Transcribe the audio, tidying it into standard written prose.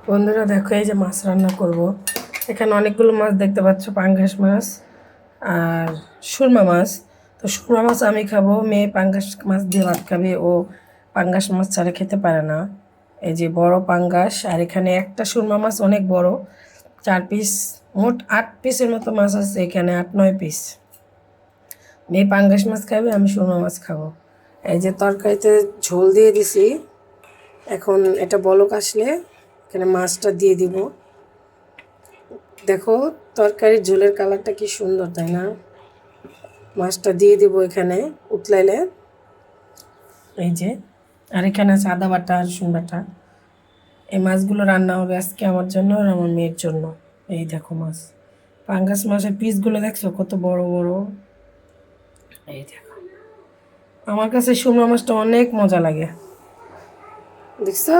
বন্ধুরা দেখো, এই যে মাছ রান্না করব। এখানে অনেকগুলো মাছ দেখতে পাচ্ছ, পাঙ্গাস মাছ আর সুরমা মাছ। তো সুরমা মাছ আমি খাবো, মেয়ে পাঙ্গাস মাছ দিয়ে ভাত খাবে। ও পাঙ্গাস মাছ ছাড়া খেতে পারে না। এই যে বড় পাঙ্গাস, আর এখানে একটা সুরমা মাছ অনেক বড়, 4 পিস, মোট 8 পিসের মতো মাছ আছে এখানে, 8-9 পিস। মেয়ে পাঙ্গাস মাছ খাবে, আমি সুরমা মাছ খাবো। এই যে তরকারিতে ঝোল দিয়ে দিছি, এখন এটা বলক আসলে এখানে মাছটা দিয়ে দিব। দেখো তরকারির ঝোলের কালারটা কি সুন্দর, তাই না? মাছটা দিয়ে দিব এখানে উতলাইলে। এই যে, আর এখানে আছে আদা বাটা, রসুন বাটা। এই মাছগুলো রান্না হবে আজকে আমার জন্য আর আমার মেয়ের জন্য। এই দেখো মাছ, পাঙ্গাস মাছের পিসগুলো দেখছো কত বড় বড়। এই দেখো, আমার কাছে সুরমা মাছটা অনেক মজা লাগে, দেখছো?